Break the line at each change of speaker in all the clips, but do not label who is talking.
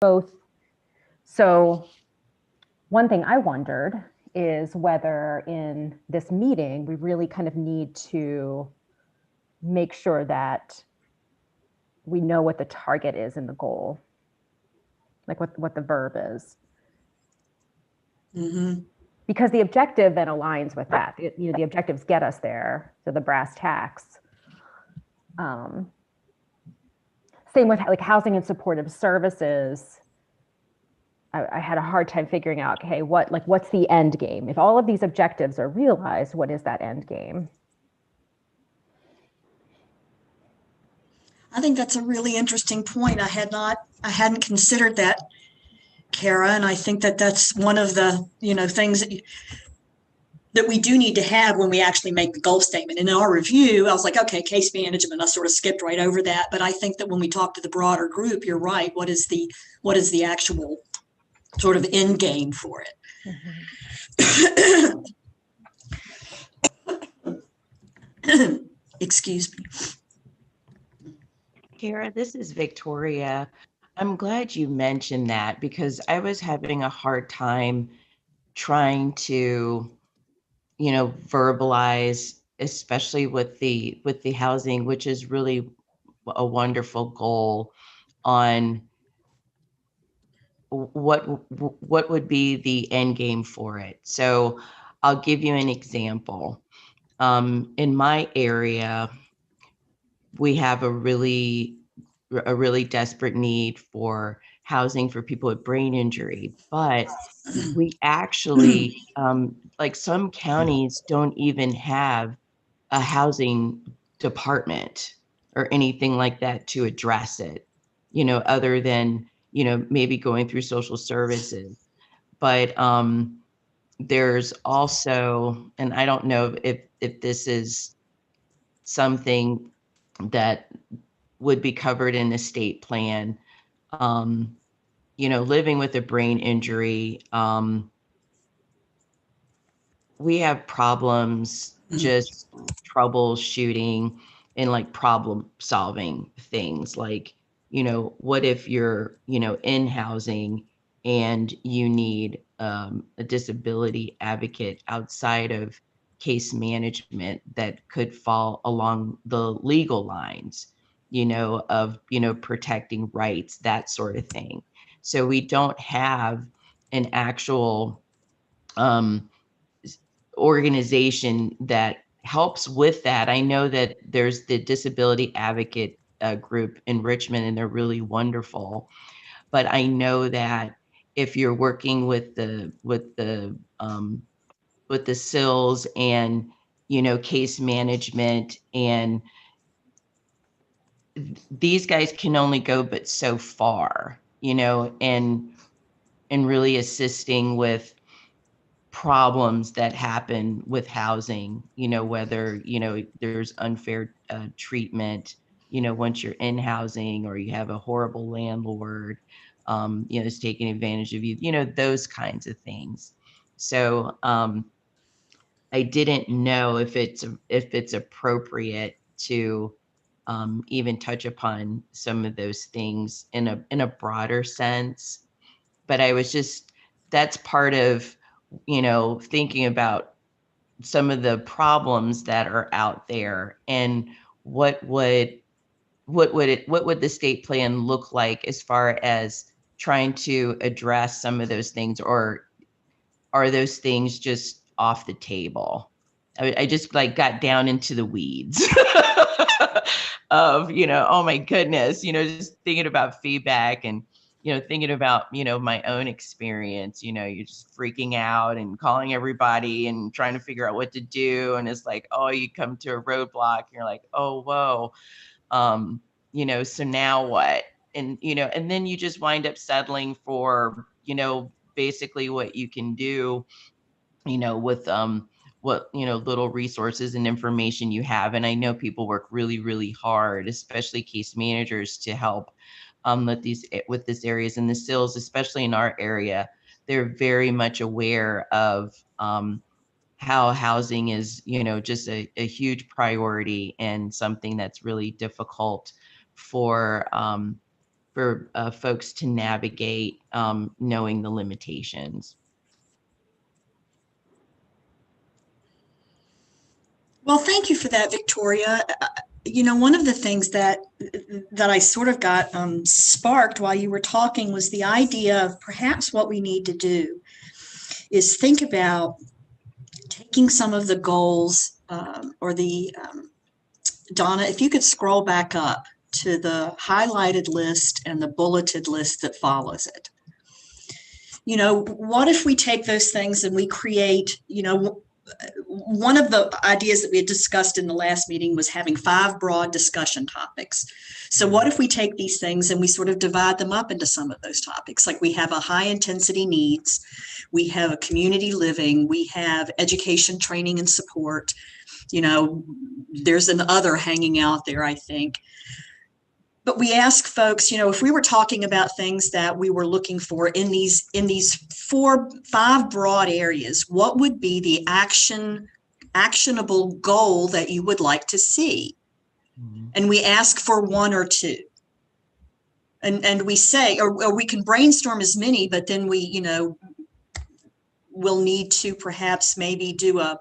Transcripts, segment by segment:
both. So one thing I wondered is whether in this meeting we really kind of need to make sure that we know what the target is in the goal, like what the verb is.
Mm-hmm.
Because the objective then aligns with that. The objectives get us there, so the brass tacks. Same with like housing and supportive services. I had a hard time figuring out, okay, what's the end game? If all of these objectives are realized, what is that end game?
I think that's a really interesting point. I hadn't considered that, Kara, and I think that that's one of the, things that we do need to have when we actually make the goal statement. And in our review, I was like, okay, case management, I sort of skipped right over that. But I think that when we talk to the broader group, you're right. What is the actual sort of end game for it? Excuse me.
Kara, this is Victoria. I'm glad you mentioned that because I was having a hard time trying to, verbalize, especially with the housing, which is really a wonderful goal, on what would be the end game for it. So I'll give you an example. In my area, we have a really desperate need for housing for people with brain injury, but we actually, like some counties don't even have a housing department or anything like that to address it, other than, maybe going through social services. But there's also, and I don't know if this is something that would be covered in the state plan. Living with a brain injury, we have problems just troubleshooting and like problem solving things. Like, what if you're, in housing and you need a disability advocate outside of case management that could fall along the legal lines, of, protecting rights, that sort of thing. So we don't have an actual organization that helps with that. I know that there's the disability advocate group in Richmond, and they're really wonderful. But I know that if you're working with the SILs and case management, and these guys can only go but so far, and really assisting with problems that happen with housing, whether, there's unfair treatment, once you're in housing, or you have a horrible landlord, is taking advantage of you, those kinds of things. So I didn't know if it's appropriate to even touch upon some of those things in a broader sense. But I was just, that's part of, thinking about some of the problems that are out there, and what would the state plan look like as far as trying to address some of those things, or are those things just off the table? I just like got down into the weeds of, oh my goodness, just thinking about feedback, and thinking about, my own experience. You're just freaking out and calling everybody and trying to figure out what to do. And it's like, oh, you come to a roadblock and you're like, oh, whoa. So now what? And, and then you just wind up settling for, basically what you can do, with what, little resources and information you have. And I know people work really, really hard, especially case managers, to help with these areas. And the SILs, especially in our area, they're very much aware of how housing is, just a huge priority, and something that's really difficult for for folks to navigate, knowing the limitations.
Well, thank you for that, Victoria. One of the things that I sort of got sparked while you were talking was the idea of perhaps what we need to do is think about taking some of the goals Donna, if you could scroll back up to the highlighted list and the bulleted list that follows it. What if we take those things and we create, one of the ideas that we had discussed in the last meeting was having 5 broad discussion topics. So what if we take these things and we sort of divide them up into some of those topics? Like we have a high intensity needs, we have a community living, we have education, training, and support. There's an other hanging out there, I think. But we ask folks, if we were talking about things that we were looking for in these 5 broad areas, what would be the actionable goal that you would like to see? Mm-hmm. And we ask for 1 or 2. And we say, or we can brainstorm as many, but then we'll need to perhaps maybe do a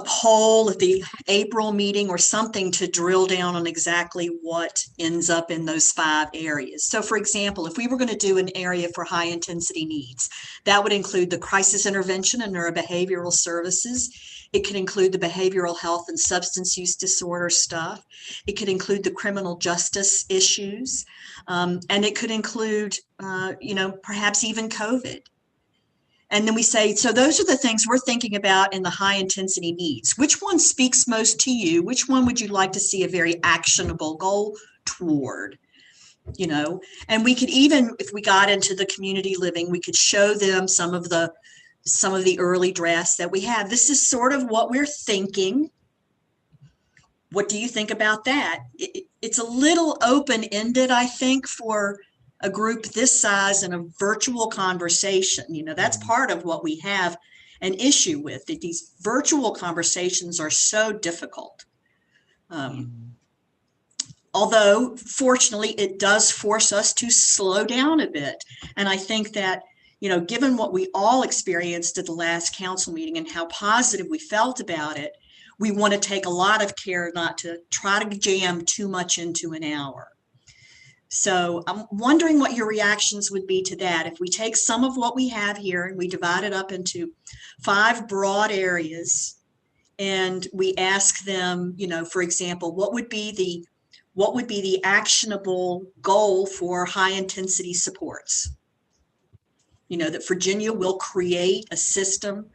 poll at the April meeting or something to drill down on exactly what ends up in those 5 areas. So for example, if we were going to do an area for high intensity needs, that would include the crisis intervention and neurobehavioral services. It could include the behavioral health and substance use disorder stuff. It could include the criminal justice issues. And it could include, perhaps even COVID. And then we say, so those are the things we're thinking about in the high intensity needs. Which one speaks most to you? Which one would you like to see a very actionable goal toward? And we could even, if we got into the community living, we could show them some of the early drafts that we have. This is sort of what we're thinking. What do you think about that? It's a little open-ended, I think, for a group this size in a virtual conversation. That's part of what we have an issue with, that these virtual conversations are so difficult. Although, fortunately, it does force us to slow down a bit. And I think that, given what we all experienced at the last council meeting and how positive we felt about it, we want to take a lot of care not to try to jam too much into an hour. So I'm wondering what your reactions would be to that. If we take some of what we have here and we divide it up into 5 broad areas and we ask them, for example, what would be the actionable goal for high intensity supports? That Virginia will create a system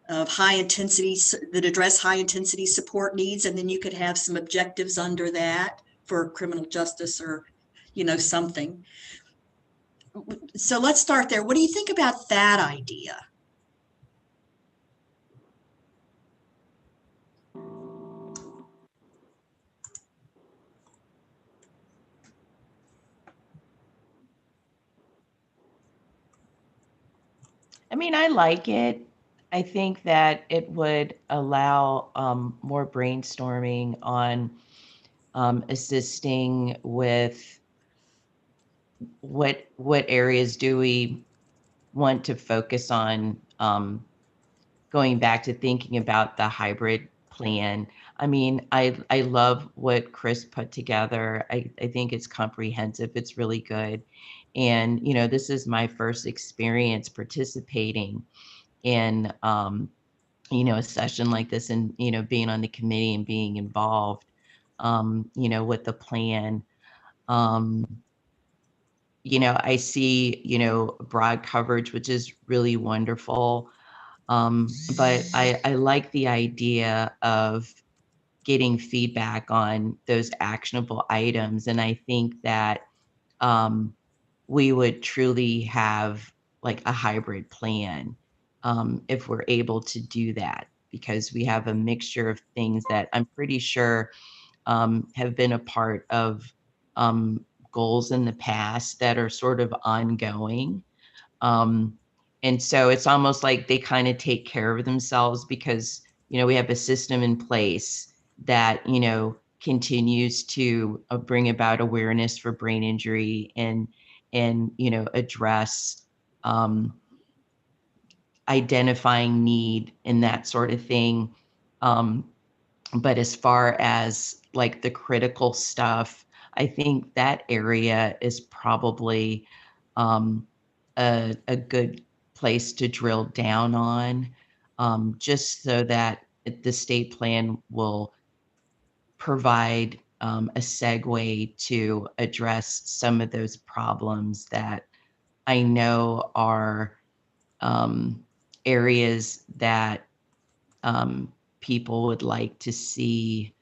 of high intensity that address high intensity support needs. And then you could have some objectives under that for criminal justice or something. So let's start there. What do you think about that idea?
I mean, I like it. I think that it would allow more brainstorming on assisting with what areas do we want to focus on, going back to thinking about the hybrid plan. I mean, I love what Chris put together. I think it's comprehensive. It's really good. And, this is my first experience participating in, a session like this and, being on the committee and being involved, with the plan. I see, broad coverage, which is really wonderful. But I like the idea of getting feedback on those actionable items. And I think that we would truly have like a hybrid plan if we're able to do that, because we have a mixture of things that I'm pretty sure have been a part of goals in the past that are sort of ongoing. And so it's almost like they kind of take care of themselves because, we have a system in place that, continues to bring about awareness for brain injury and address identifying need and that sort of thing. But as far as like the critical stuff, I think that area is probably a good place to drill down on, just so that the state plan will provide a segue to address some of those problems that I know are areas that people would like to see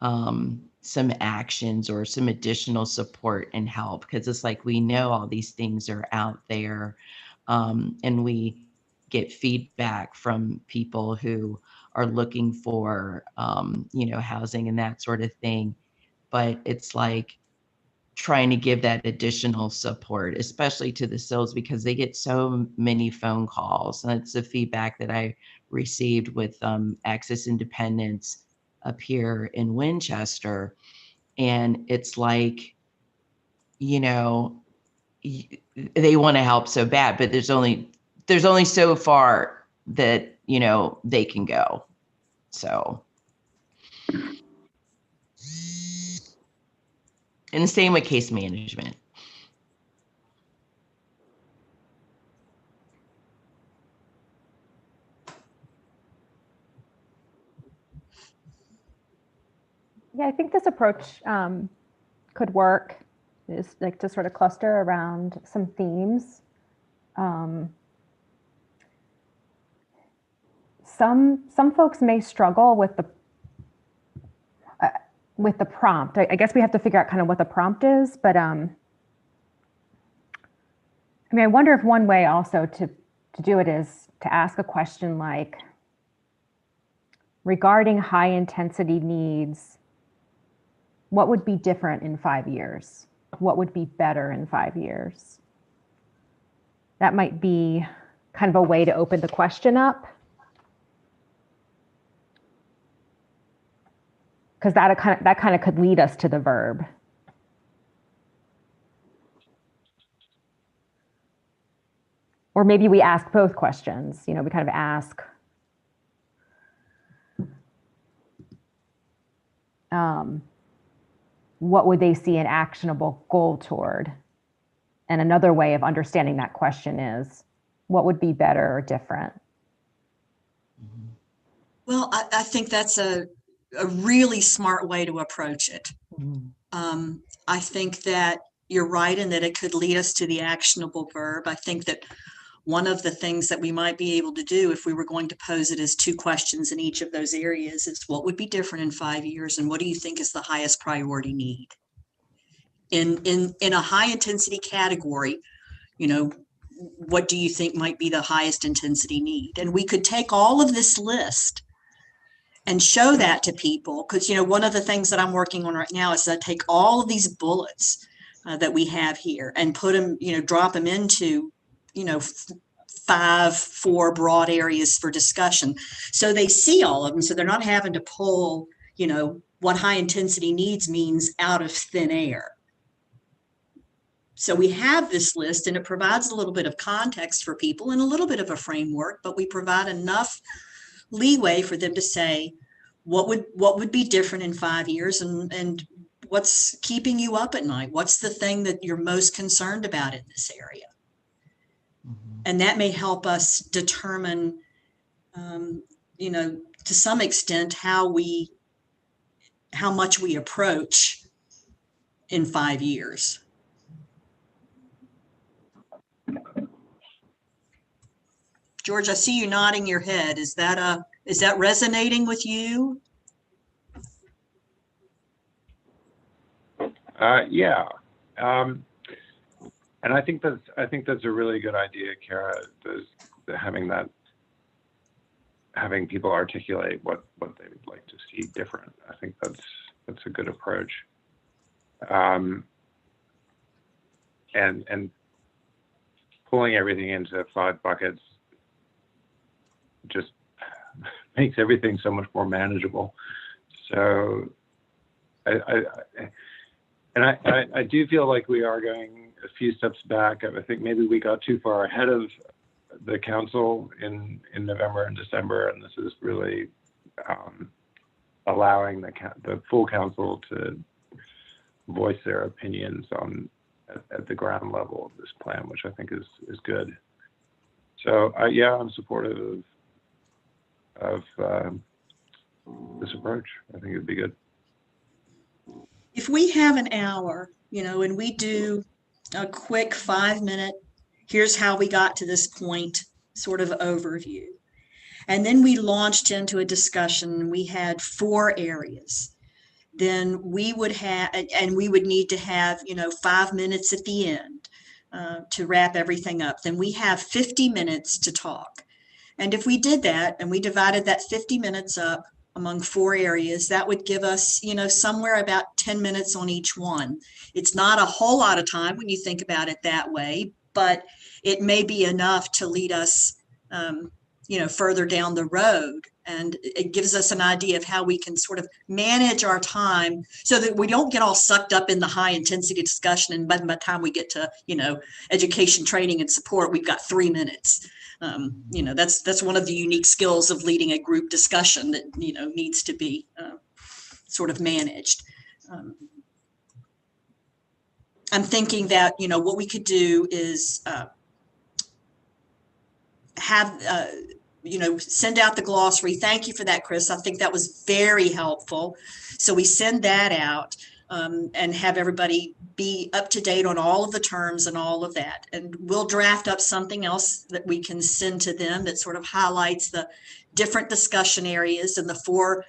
some actions or some additional support and help, because it's like we know all these things are out there, and we get feedback from people who are looking for housing and that sort of thing, but it's like trying to give that additional support, especially to the SILs, because they get so many phone calls. And it's the feedback that I received with Access Independence up here in Winchester. And it's like, they want to help so bad, but there's only so far that, they can go. So. And the same with case management.
Yeah, I think this approach could work, is like to sort of cluster around some themes. Some folks may struggle with the prompt. I guess we have to figure out kind of what the prompt is, but I wonder if one way also to do it is to ask a question like, regarding high intensity needs, what would be different in 5 years? What would be better in 5 years? That might be kind of a way to open the question up. Because that kind of could lead us to the verb. Or maybe we ask both questions. We kind of ask, what would they see an actionable goal toward? And another way of understanding that question is, what would be better or different?
Well, I think that's a really smart way to approach it. I think that you're right in that it could lead us to the actionable verb. I think that one of the things that we might be able to do if we were going to pose it as 2 questions in each of those areas is, what would be different in 5 years, and what do you think is the highest priority need? In a high intensity category, what do you think might be the highest intensity need? And we could take all of this list and show that to people, because one of the things that I'm working on right now is to take all of these bullets that we have here and put them, drop them into 4 broad areas for discussion, so they see all of them, so they're not having to pull what high intensity needs means out of thin air. So we have this list, and it provides a little bit of context for people and a little bit of a framework, but we provide enough leeway for them to say, what would be different in 5 years, and what's keeping you up at night? What's the thing that you're most concerned about in this area? And that may help us determine, to some extent, how much we approach in 5 years. George, I see you nodding your head. Is that resonating with you?
Yeah. And I think that's a really good idea, Kara, having people articulate what they would like to see different. I think that's a good approach. And pulling everything into 5 buckets just makes everything so much more manageable. So I do feel like we are going a few steps back. I think maybe we got too far ahead of the council in November and December, and this is really allowing the full council to voice their opinions at the ground level of this plan, which I think is good. So yeah, I'm supportive of this approach. I think it'd be good.
If we have an hour, and we do a quick 5-minute, here's how we got to this point sort of overview. And then we launched into a discussion. We had 4 areas. Then we would have, and we would need to have, 5 minutes at the end to wrap everything up. Then we have 50 minutes to talk. And if we did that and we divided that 50 minutes up among 4 areas, that would give us, somewhere about 10 minutes on each one. It's not a whole lot of time when you think about it that way, but it may be enough to lead us, further down the road. And it gives us an idea of how we can sort of manage our time so that we don't get all sucked up in the high intensity discussion. And by the time we get to, education, training, and support, we've got 3 minutes. That's one of the unique skills of leading a group discussion that, needs to be sort of managed. I'm thinking that, what we could do is send out the glossary. Thank you for that, Chris. I think that was very helpful. So we send that out and have everybody be up to date on all of the terms and all of that. And we'll draft up something else that we can send to them that sort of highlights the different discussion areas and the 4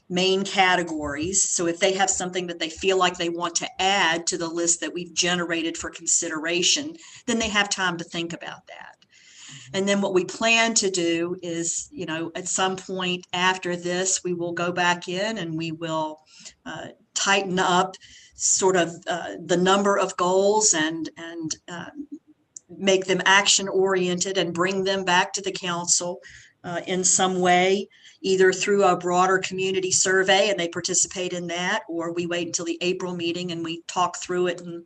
main categories. So if they have something that they feel like they want to add to the list that we've generated for consideration, then they have time to think about that. And then what we plan to do is, at some point after this, we will go back in and we will tighten up sort of the number of goals and make them action oriented and bring them back to the council in some way, either through a broader community survey and they participate in that, or we wait until the April meeting and we talk through it and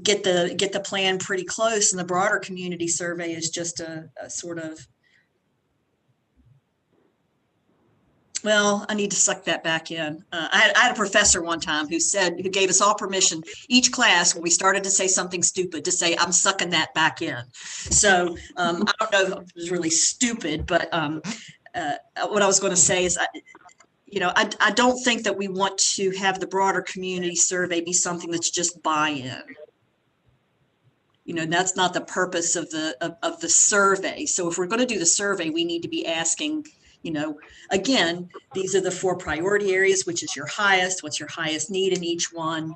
get the plan pretty close. And the broader community survey is just a sort of, well, I need to suck that back in. I had a professor one time who gave us all permission, each class, when we started to say something stupid, to say, I'm sucking that back in. So I don't know if it was really stupid, but what I was going to say is, I don't think that we want to have the broader community survey be something that's just buy-in. That's not the purpose of the survey. So if we're going to do the survey, we need to be asking, again, these are the 4 priority areas, which is your highest, what's your highest need in each one.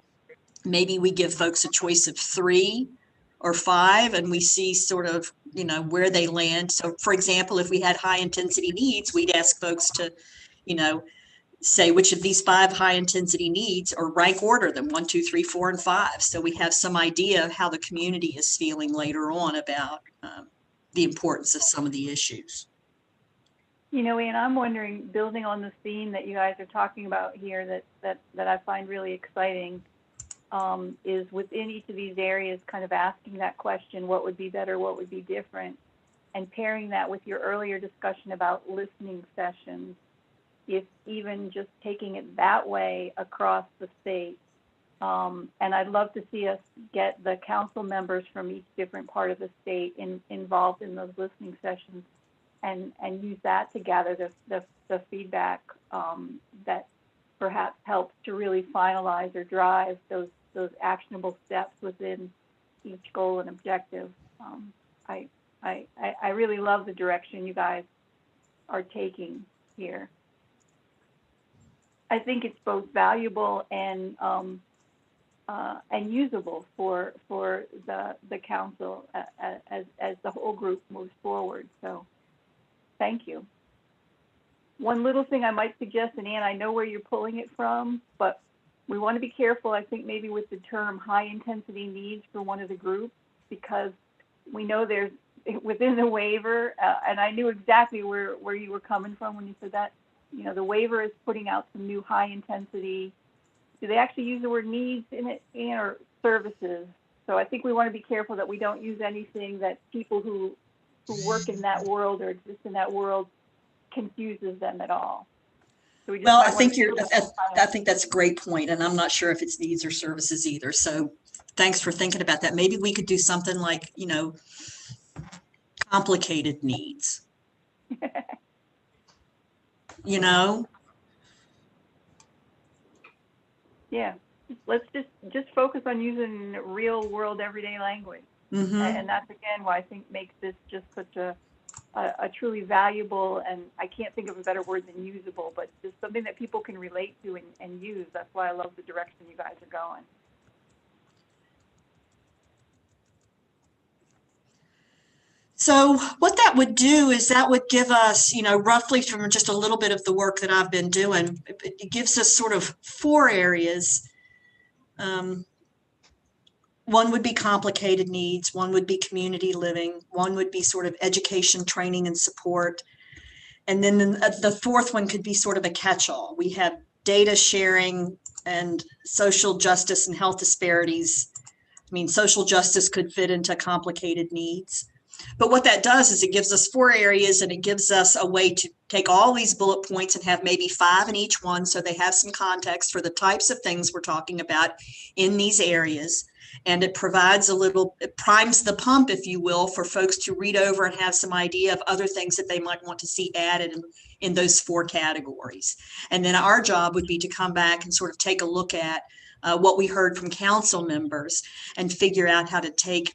Maybe we give folks a choice of 3 or 5 and we see sort of, where they land. So for example, if we had high intensity needs, we'd ask folks to, say which of these 5 high intensity needs, or rank order them 1, 2, 3, 4, and 5. So we have some idea of how the community is feeling later on about the importance of some of the issues.
Ian, I'm wondering, building on the theme that you guys are talking about here that I find really exciting, is within each of these areas kind of asking that question, what would be better, what would be different, and pairing that with your earlier discussion about listening sessions, if even just taking it that way across the state. And I'd love to see us get the council members from each different part of the state involved in those listening sessions and use that to gather the feedback that perhaps helps to really finalize or drive those actionable steps within each goal and objective. I really love the direction you guys are taking here. I think it's both valuable and usable for the council as the whole group moves forward. So, thank you. One little thing I might suggest, and Ann, I know where you're pulling it from, but we want to be careful, I think, maybe with the term high intensity needs for one of the groups, because we know there's within the waiver, and I knew exactly where you were coming from when you said that. you know, the waiver is putting out some new high intensity. Do they actually use the word needs in it, or services? So I think we want to be careful that we don't use anything that people who work in that world or exist in that world confuses them at all. So we just
Well,
might
I
want
think
to
I think that's a great point, and I'm not sure if it's needs or services either. So thanks for thinking about that. Maybe we could do something like, you know, complicated needs, you know?
Yeah, let's just focus on using real world everyday language.
Mm-hmm.
And that's again why I think makes this just such a truly valuable, and I can't think of a better word than usable, but just something that people can relate to and use. That's why I love the direction you guys are going.
So what that would do is that would give us, you know, roughly from just a little bit of the work that I've been doing, it gives us sort of 4 areas. One would be complicated needs, one would be community living, one would be sort of education, training, and support. And then the 4th one could be sort of a catch-all. We have data sharing and social justice and health disparities. I mean, social justice could fit into complicated needs. But what that does is it gives us 4 areas, and it gives us a way to take all these bullet points and have maybe 5 in each one, so they have some context for the types of things we're talking about in these areas. And it provides it primes the pump, if you will, for folks to read over and have some idea of other things that they might want to see added in those 4 categories. And then our job would be to come back and sort of take a look at what we heard from council members and figure out how to take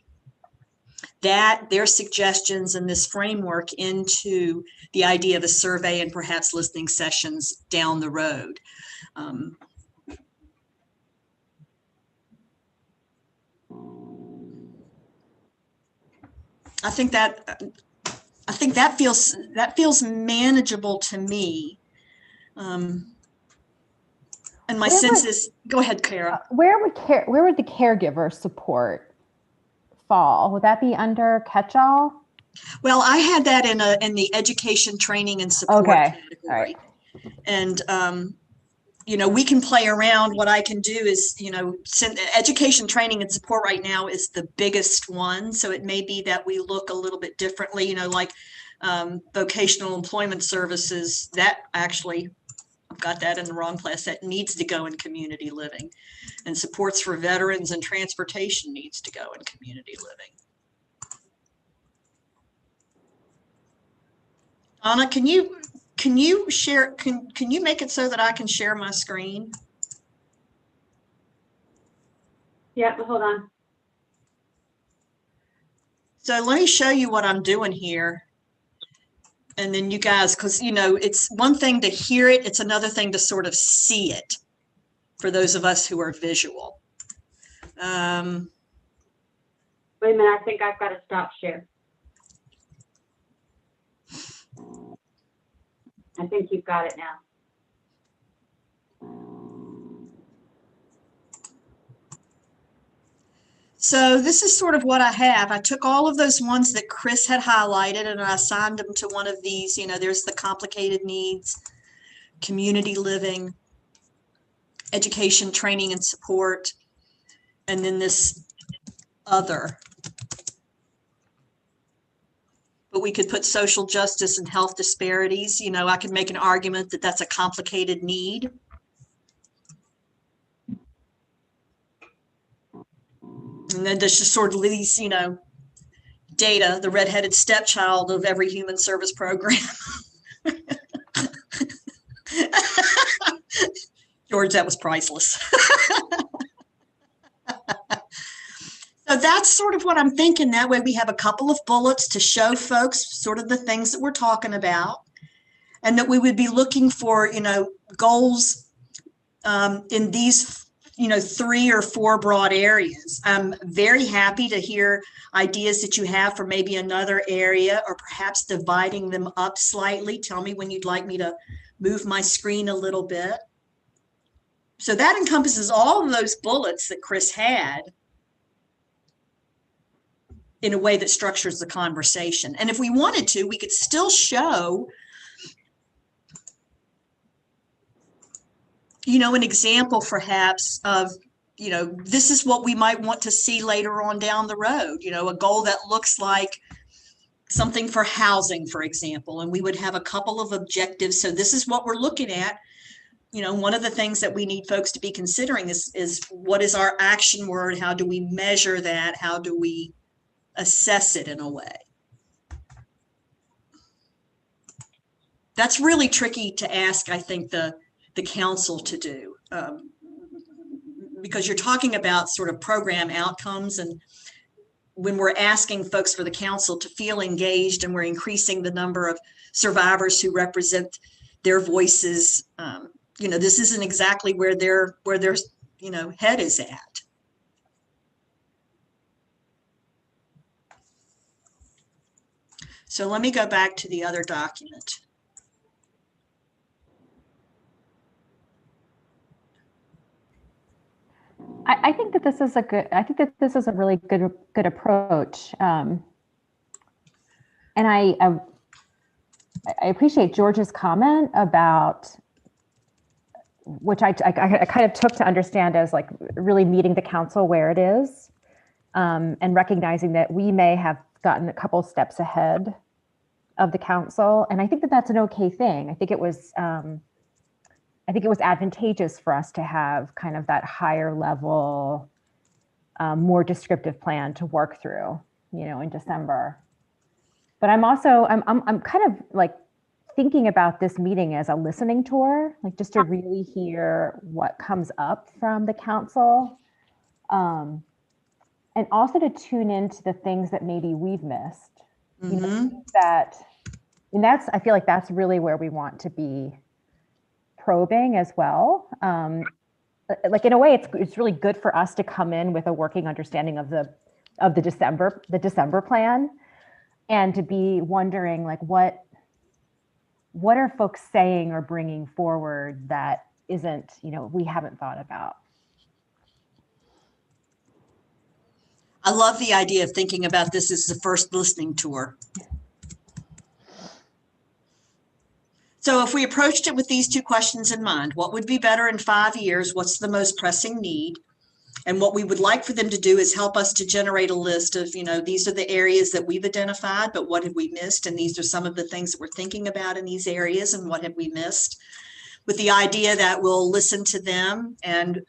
their suggestions and this framework into the idea of a survey and perhaps listening sessions down the road. I think that feels manageable to me. And my sense is, go ahead, Kara.
Where would the caregiver support fall? Would that be under catch-all?
Well, I had that in the education, training, and support category. Right. And you know, we can play around. What I can do is, you know, education, training, and support right now is the biggest one. So it may be that we look a little bit differently, you know, like vocational employment services. That actually, I've got that in the wrong place. That needs to go in community living. And supports for veterans and transportation needs to go in community living. Anna, can you share, can you make it so that I can share my screen?
Yeah, hold on.
So let me show you what I'm doing here. And then you guys, because, you know, it's one thing to hear it, it's another thing to sort of see it for those of us who are visual.
Wait a minute, I think I've got to stop share. I think you've got it now.
So this is sort of what I have. I took all of those ones that Chris had highlighted and I assigned them to one of these. You know, there's the complicated needs, community living, education, training, and support, and then this other. But we could put social justice and health disparities. You know, I could make an argument that that's a complicated need. And then there's just sort of these, you know, data, the redheaded stepchild of every human service program. George, that was priceless. So that's sort of what I'm thinking. That way we have a couple of bullets to show folks sort of the things that we're talking about, and that we would be looking for, you know, goals in these, you know, 3 or 4 broad areas. I'm very happy to hear ideas that you have for maybe another area, or perhaps dividing them up slightly. Tell me when you'd like me to move my screen a little bit. So that encompasses all of those bullets that Chris had in a way that structures the conversation. And if we wanted to, we could still show an example perhaps of, this is what we might want to see later on down the road, a goal that looks like something for housing, for example, and we would have a couple of objectives. So this is what we're looking at. One of the things that we need folks to be considering is what is our action word? How do we measure that? How do we assess it in a way? That's really tricky to ask, I think, the council to do, because you're talking about sort of program outcomes, and when we're asking folks for the council to feel engaged and we're increasing the number of survivors who represent their voices, this isn't exactly where their head is at. So let me go back to the other document.
I think that this is a really good approach. And I appreciate George's comment about, which I kind of took to understand as like really meeting the council where it is, and recognizing that we may have gotten a couple steps ahead of the council. And I think that that's an okay thing. I think it was advantageous for us to have kind of that higher level, more descriptive plan to work through, in December. But I'm kind of like thinking about this meeting as a listening tour, like just to really hear what comes up from the council, and also to tune into the things that maybe we've missed.
Mm-hmm.
I feel like that's really where we want to be probing as well. Like in a way, it's really good for us to come in with a working understanding of the December plan, and to be wondering like what are folks saying or bringing forward that isn't, we haven't thought about.
I love the idea of thinking about this as the first listening tour. So if we approached it with these two questions in mind, what would be better in 5 years? What's the most pressing need? And what we would like for them to do is help us to generate a list of, these are the areas that we've identified, but what have we missed? And these are some of the things that we're thinking about in these areas, and what have we missed? With the idea that we'll listen to them and,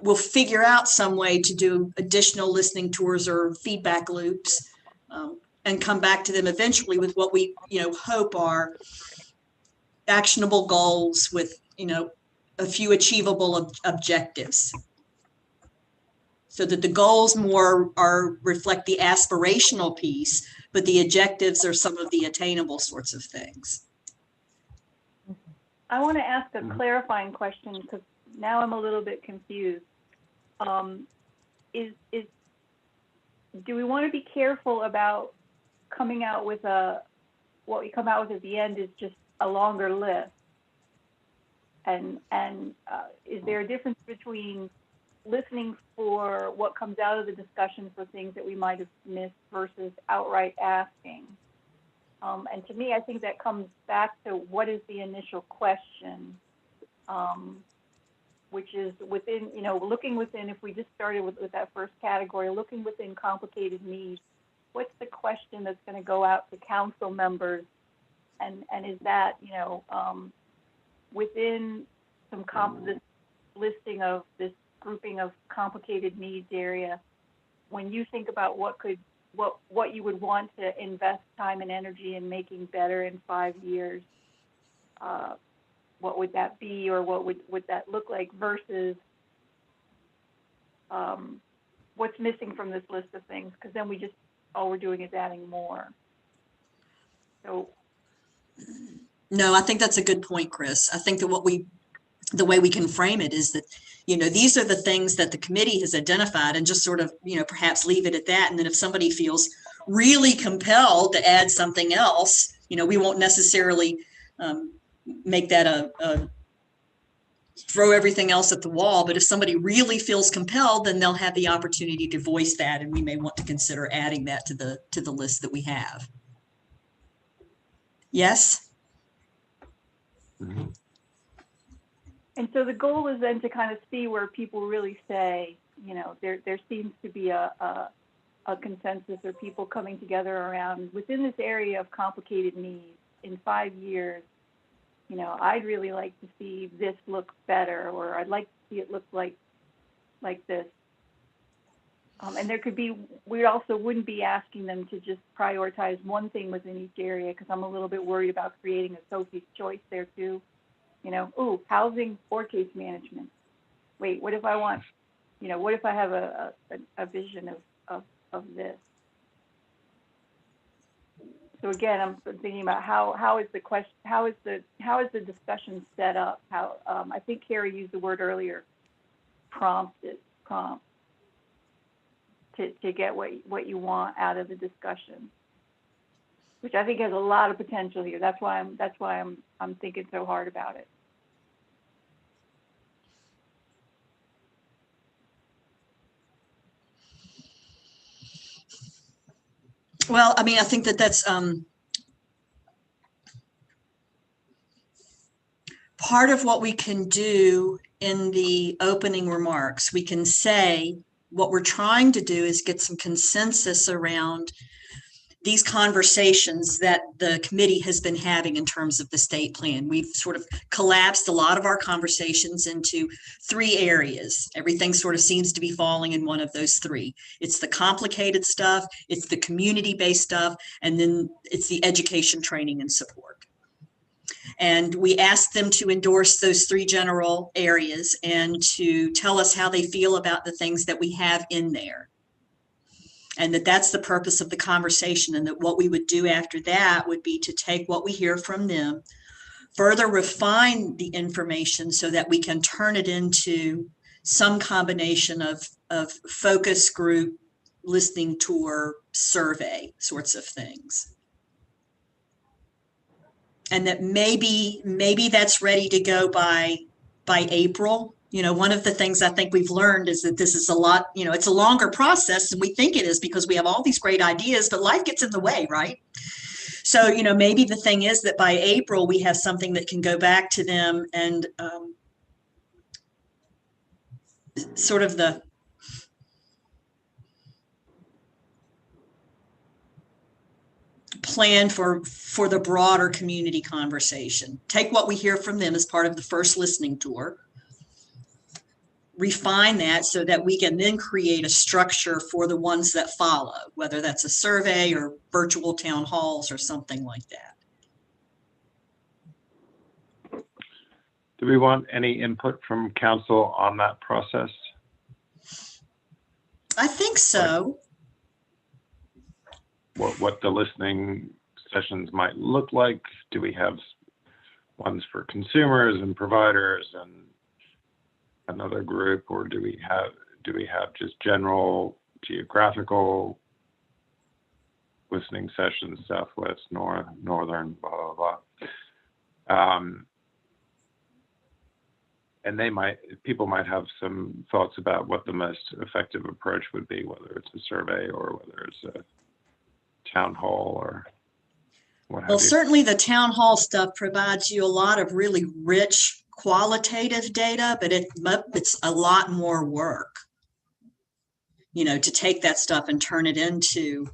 we'll figure out some way to do additional listening tours or feedback loops, and come back to them eventually with what we, hope are actionable goals with, a few achievable objectives, so that the goals more reflect the aspirational piece, but the objectives are some of the attainable sorts of things.
I want to ask a clarifying question, because now I'm a little bit confused. Do we want to be careful about coming out with what we come out with at the end is just a longer list? And is there a difference between listening for what comes out of the discussion for things that we might have missed versus outright asking? And to me, I think that comes back to what is the initial question, which is within, looking within, if we just started with that first category, looking within complicated needs, what's the question that's going to go out to council members? And is that, within this listing of this grouping of complicated needs area, when you think about what you would want to invest time and energy in making better in 5 years, what would that be, or what would that look like, versus what's missing from this list of things? Because then all we're doing is adding more. So.
No, I think that's a good point, Chris. I think that the way we can frame it is that, these are the things that the committee has identified, and just sort of, perhaps leave it at that. And then if somebody feels really compelled to add something else, we won't necessarily make that throw everything else at the wall. But if somebody really feels compelled, then they'll have the opportunity to voice that, and we may want to consider adding that to the list that we have. Yes?
Mhm.
And so the goal is then to kind of see where people really say, you know, there seems to be a consensus or people coming together around within this area of complicated needs in 5 years. You know, I'd really like to see this look better, or I'd like to see it look like this. And there could be, we also wouldn't be asking them to just prioritize one thing within each area, because I'm a little bit worried about creating a Sophie's choice there too. You know, ooh, housing or case management. Wait, what if I want, you know, what if I have a vision of this? So again, I'm thinking about how is the question, how is the discussion set up? How I think Carrie used the word earlier, prompt to get what you want out of the discussion, which I think has a lot of potential here. That's why I'm thinking so hard about it.
Well, I mean, I think that's part of what we can do in the opening remarks. We can say what we're trying to do is get some consensus around these conversations that the committee has been having in terms of the state plan. We've sort of collapsed a lot of our conversations into 3 areas. Everything sort of seems to be falling in one of those 3. It's the complicated stuff, it's the community-based stuff, and then it's the education, training, and support. And we asked them to endorse those 3 general areas and to tell us how they feel about the things that we have in there. And that's the purpose of the conversation, and that what we would do after that would be to take what we hear from them, further refine the information so that we can turn it into some combination of focus group, listening tour, survey sorts of things. And that maybe that's ready to go by April. You know, one of the things I think we've learned is that this is a lot, you know, it's a longer process than we think it is, because we have all these great ideas, but life gets in the way, right? So, you know, maybe the thing is that by April, we have something that can go back to them and sort of the plan for the broader community conversation. Take what we hear from them as part of the first listening tour, refine that so that we can then create a structure for the ones that follow, whether that's a survey or virtual town halls or something like that.
Do we want any input from council on that process?
I think so.
What the listening sessions might look like? Do we have ones for consumers and providers and another group, or do we have just general geographical listening sessions, Southwest, Northern, blah blah blah. And people might have some thoughts about what the most effective approach would be, whether it's a survey or whether it's a town hall or what have you.
Well, certainly the town hall stuff provides you a lot of really rich qualitative data, but it's a lot more work, you know, to take that stuff and turn it into,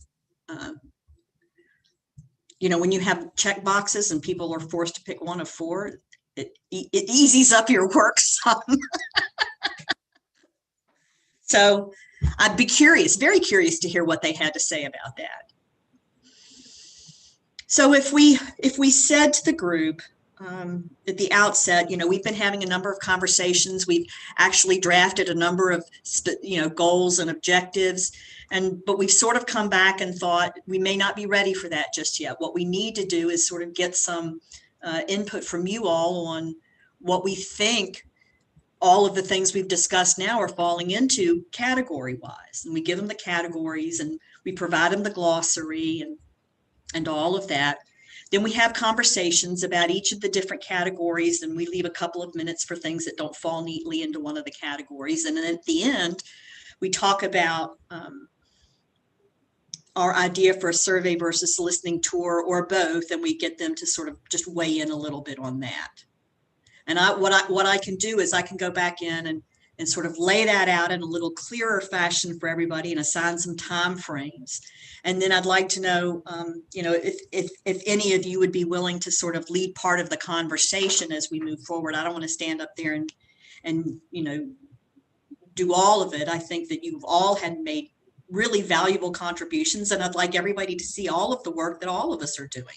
you know, when you have check boxes and people are forced to pick one of 4, it eases up your work some. So I'd be curious, very curious to hear what they had to say about that. So if we said to the group at the outset, you know, we've been having a number of conversations. We've actually drafted a number of, you know, goals and objectives, but we've sort of come back and thought we may not be ready for that just yet. What we need to do is sort of get some input from you all on what we think all of the things we've discussed now are falling into category wise. And we give them the categories and we provide them the glossary and all of that. Then we have conversations about each of the different categories, and we leave a couple of minutes for things that don't fall neatly into one of the categories. And then at the end, we talk about our idea for a survey versus listening tour, or both, and we get them to sort of just weigh in a little bit on that. And what I can do is I can go back in and sort of lay that out in a little clearer fashion for everybody and assign some time frames. And then I'd like to know, if any of you would be willing to sort of lead part of the conversation as we move forward. I don't want to stand up there and do all of it. I think that you've all had made really valuable contributions, and I'd like everybody to see all of the work that all of us are doing.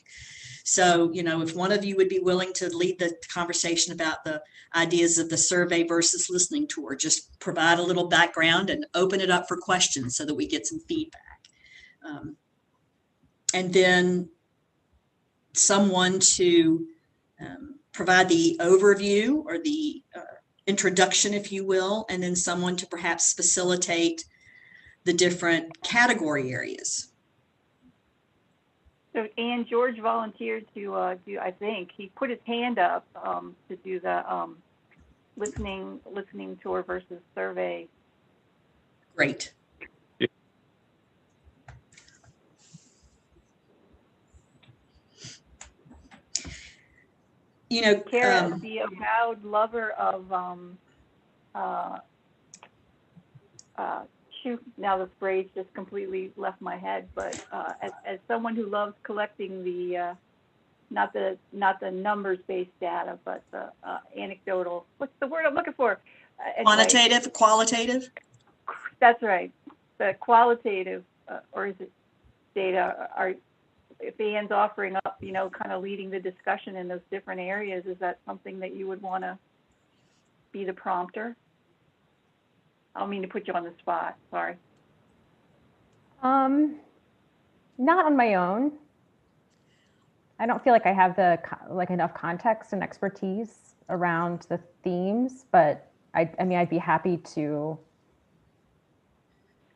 So, if one of you would be willing to lead the conversation about the ideas of the survey versus listening tour, just provide a little background and open it up for questions so that we get some feedback. And then someone to provide the overview or the introduction, if you will, and then someone to perhaps facilitate the different category areas.
So, and George volunteered to do, I think, he put his hand up to do the listening tour versus survey.
Great.
Kara, the avowed lover of shoot, now the phrase just completely left my head, but as someone who loves collecting the not the numbers-based data, but the anecdotal, what's the word I'm looking for?
Anyway, qualitative?
That's right. The qualitative, or is it data, are fans offering up, kind of leading the discussion in those different areas? Is that something that you would want to be the prompter? I don't mean to put you on the spot, sorry.
Not on my own. I don't feel like I have enough context and expertise around the themes, but I mean, I'd be happy to.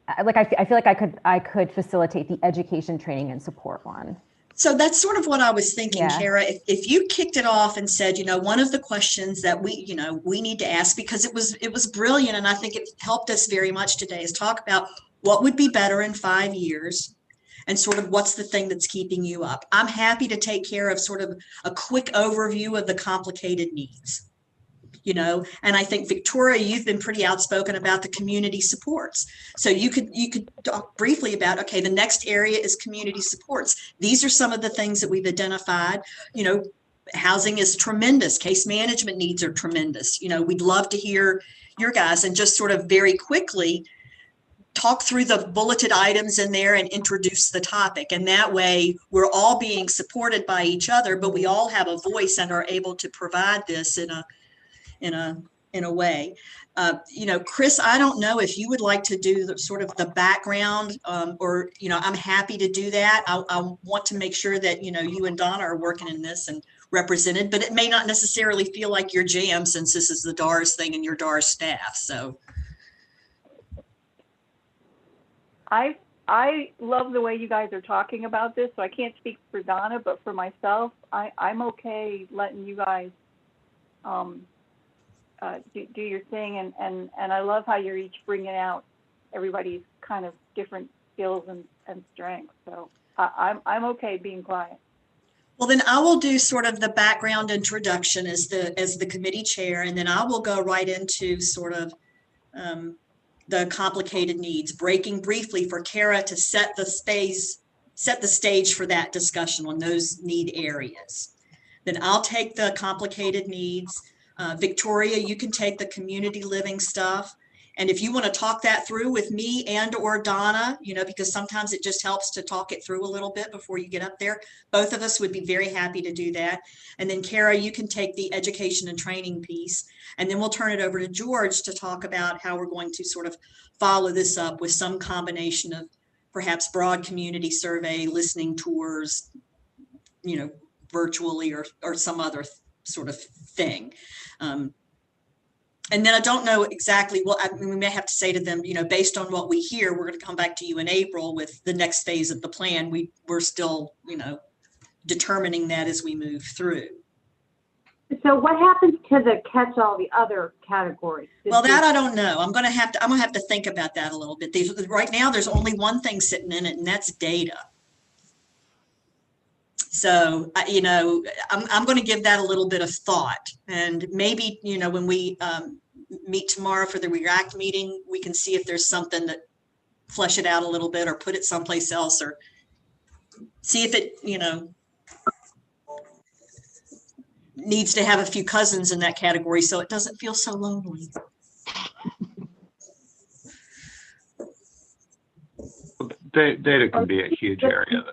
I feel like I could facilitate the education, training, and support one.
So that's sort of what I was thinking,
Yeah.
Kara. If you kicked it off and said, one of the questions that we need to ask, because it was brilliant, and I think it helped us very much today, is talk about what would be better in 5 years and sort of what's the thing that's keeping you up. I'm happy to take care of sort of a quick overview of the complicated needs. And I think, Victoria, you've been pretty outspoken about the community supports. So you could talk briefly about, okay, the next area is community supports. These are some of the things that we've identified. Housing is tremendous. Case management needs are tremendous. We'd love to hear your guys, and just sort of very quickly talk through the bulleted items in there and introduce the topic. And that way we're all being supported by each other, but we all have a voice and are able to provide this in a way. Chris, I don't know if you would like to do the background, or, I'm happy to do that. I want to make sure that, you and Donna are working in this and represented, but it may not necessarily feel like your jam, since this is the DARS thing and your DARS staff. So
I love the way you guys are talking about this. So I can't speak for Donna, but for myself, I'm okay letting you guys do your thing, and I love how you're each bringing out everybody's kind of different skills and strengths. So I'm okay being quiet.
Well, then I will do sort of the background introduction as the committee chair, and then I will go right into sort of the complicated needs, breaking briefly for Kara to set the stage for that discussion on those need areas. Then I'll take the complicated needs. Victoria, you can take the community living stuff. And if you want to talk that through with me and or Donna, because sometimes it just helps to talk it through a little bit before you get up there, both of us would be very happy to do that. And then Kara, you can take the education and training piece, and then we'll turn it over to George to talk about how we're going to sort of follow this up with some combination of perhaps broad community survey, listening tours, virtually or some other sort of thing. And then I don't know exactly what, we may have to say to them, based on what we hear, we're going to come back to you in April with the next phase of the plan. We're still, determining that as we move through.
So what happens to the catch all the other categories?
Well, that I don't know. I'm gonna have to think about that a little bit. Right now, there's only one thing sitting in it, and that's data. So, you know, I'm going to give that a little bit of thought, and maybe, you know, when we meet tomorrow for the React meeting, we can see if there's something that flesh it out a little bit, or put it someplace else, or see if it, you know, needs to have a few cousins in that category so it doesn't feel so lonely.
Data can be a huge area.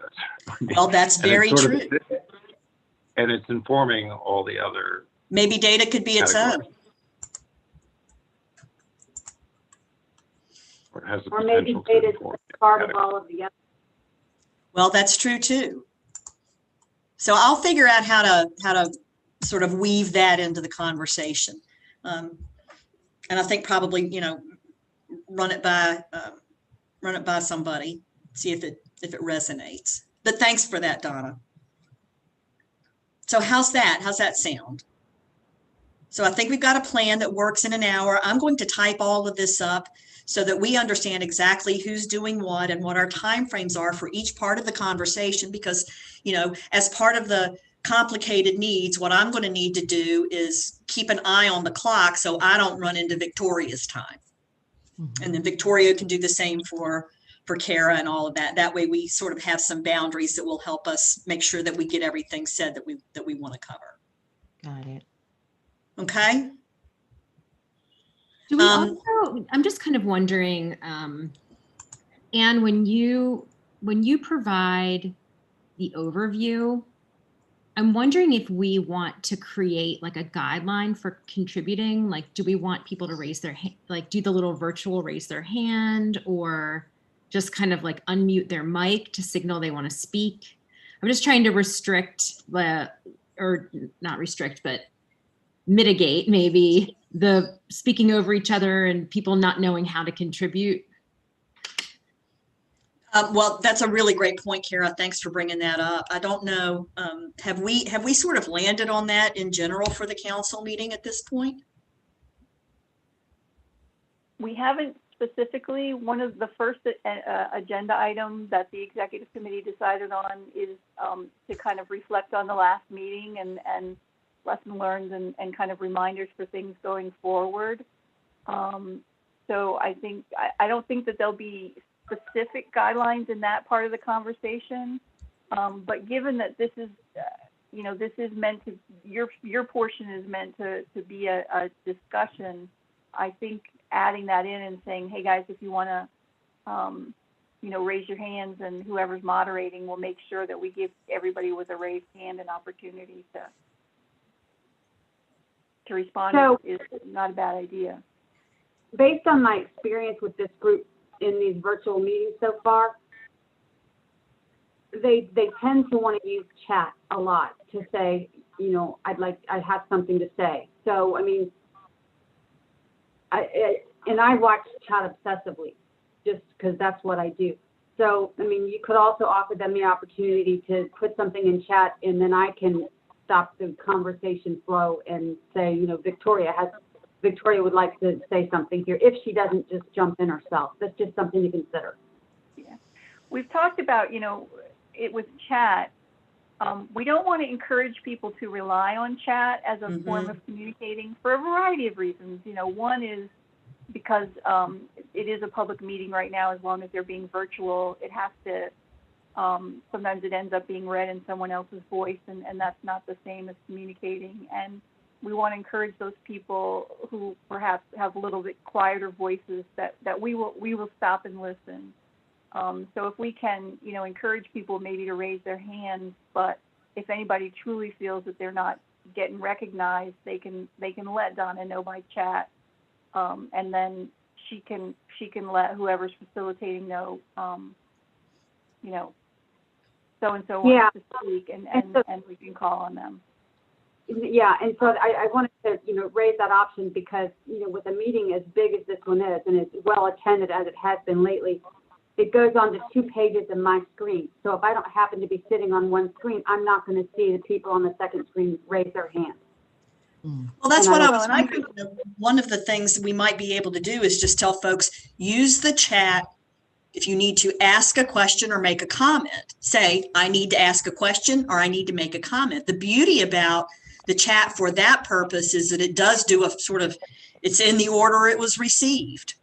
Well, that's very true.
And it's informing all the other.
Maybe data could be its own.
Or it has the
or maybe
potential
data
to
is
inform.
part of all of the other.
Well, that's true too. So I'll figure out how to sort of weave that into the conversation. And I think probably, you know, run it by somebody, see if it resonates. But thanks for that, Donna. So how's that sound? So I think we've got a plan that works in an hour. I'm going to type all of this up so that we understand exactly who's doing what and what our timeframes are for each part of the conversation, because, you know, as part of the complicated needs, what I'm going to need to do is keep an eye on the clock so I don't run into Victoria's time. Mm-hmm. And then Victoria can do the same for Kara and all of that. That way we sort of have some boundaries that will help us make sure that we get everything said that we want to cover.
Got it.
Okay.
Do we also, I'm just kind of wondering, Anne, when you provide the overview, I'm wondering if we want to create like a guideline for contributing. Like, do we want people to raise their hand, like do the little virtual raise their hand, or just kind of like unmute their mic to signal they want to speak? I'm just trying to restrict or not restrict, but mitigate maybe the speaking over each other and people not knowing how to contribute.
Well, that's a really great point, Kara. Thanks for bringing that up. I don't know, have we sort of landed on that in general for the council meeting at this point?
We haven't specifically. One of the first agenda items that the executive committee decided on is to kind of reflect on the last meeting and lesson learned and kind of reminders for things going forward. So I don't think that there'll be specific guidelines in that part of the conversation. But given that this is, you know, this is meant to, your portion is meant to be a discussion, I think adding that in and saying, hey guys, if you want to, you know, raise your hands, and whoever's moderating will make sure that we give everybody with a raised hand an opportunity to respond. So, is not a bad idea.
Based on my experience with this group in these virtual meetings so far, they tend to want to use chat a lot to say, you know, I have something to say. So I mean, I watch chat obsessively just because that's what I do. So I mean, you could also offer them the opportunity to put something in chat, and then I can stop the conversation flow and say, you know, Victoria would like to say something here, if she doesn't just jump in herself. That's just something to consider.
Yeah, we've talked about, you know, it with chat. We don't want to encourage people to rely on chat as a form of communicating for a variety of reasons. You know, one is because it is a public meeting right now. As long as they're being virtual, it has to, sometimes it ends up being read in someone else's voice, and that's not the same as communicating. And we want to encourage those people who perhaps have a little bit quieter voices that we will stop and listen. So if we can, you know, encourage people maybe to raise their hands, but if anybody truly feels that they're not getting recognized, they can let Donna know by chat, and then she can let whoever's facilitating know, you know, so and so wants to speak, and we can call on them.
Yeah, and so I wanted to, you know, raise that option because, you know, with a meeting as big as this one is, and as well attended as it has been lately, it goes on to 2 pages of my screen. So if I don't happen to be sitting on one screen, I'm not going to see the people on the second screen raise their hand.
Well, that's
And
what
I
I
was-
was thinking. One of the things that we might be able to do is just tell folks, use the chat. If you need to ask a question or make a comment, say, I need to ask a question or I need to make a comment. The beauty about the chat for that purpose is that it does do a sort of, it's in the order it was received.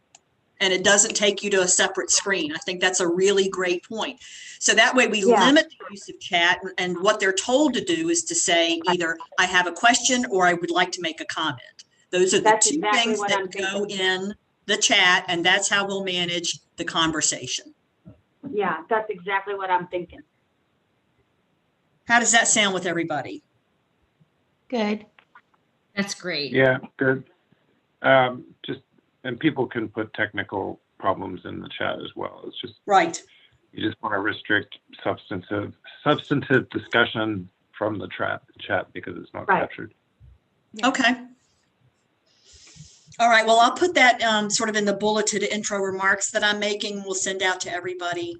And it doesn't take you to a separate screen. I think that's a really great point. So that way we limit the use of chat, and what they're told to do is to say either I have a question or I would like to make a comment. Those are the
That's
two
exactly
things
what
that
I'm
go
thinking.
in the chat, and that's how we'll manage the conversation.
Yeah, that's exactly what I'm thinking.
How does that sound with everybody?
Good.
That's great.
Yeah, good. And people can put technical problems in the chat as well. It's just,
Right.
you just want to restrict substantive discussion from the chat because it's not captured.
Yeah.
Okay. All right. Well, I'll put that sort of in the bulleted intro remarks that I'm making. We'll send out to everybody.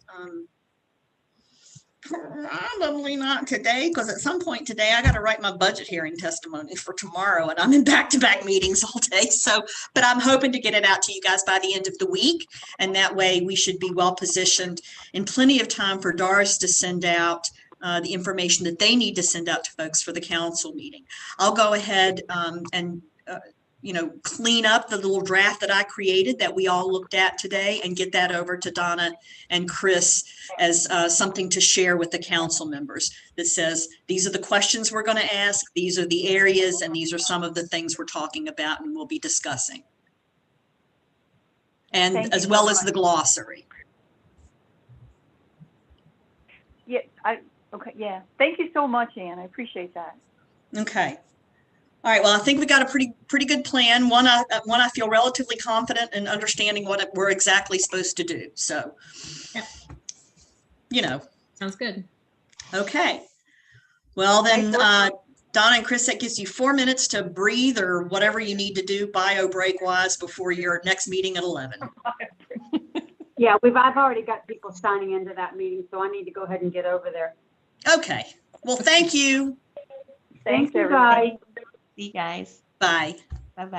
Probably not today, because at some point today I got to write my budget hearing testimony for tomorrow, and I'm in back-to-back meetings all day. So, but I'm hoping to get it out to you guys by the end of the week, and that way we should be well positioned in plenty of time for Doris to send out the information that they need to send out to folks for the council meeting. I'll go ahead and clean up the little draft that I created that we all looked at today and get that over to Donna and Chris as something to share with the council members that says, these are the questions we're going to ask, these are the areas, and these are some of the things we're talking about and we'll be discussing. And
Thank you
as well
so
as
much.
the glossary.
Yeah, okay, yeah. Thank you so much, Ann. I appreciate that.
Okay. All right. Well, I think we got a pretty good plan. One I feel relatively confident in understanding what we're exactly supposed to do. So,
Yep. Sounds good.
Okay. Well, then,
Nice
Donna and Chris, that gives you 4 minutes to breathe or whatever you need to do bio break wise before your next meeting at 11.
Yeah, I've already got people signing into that meeting, so I need to go ahead and get over there.
Okay. Well, thank you.
Thanks,
you,
everybody.
guys.
See you guys.
Bye.
Bye-bye.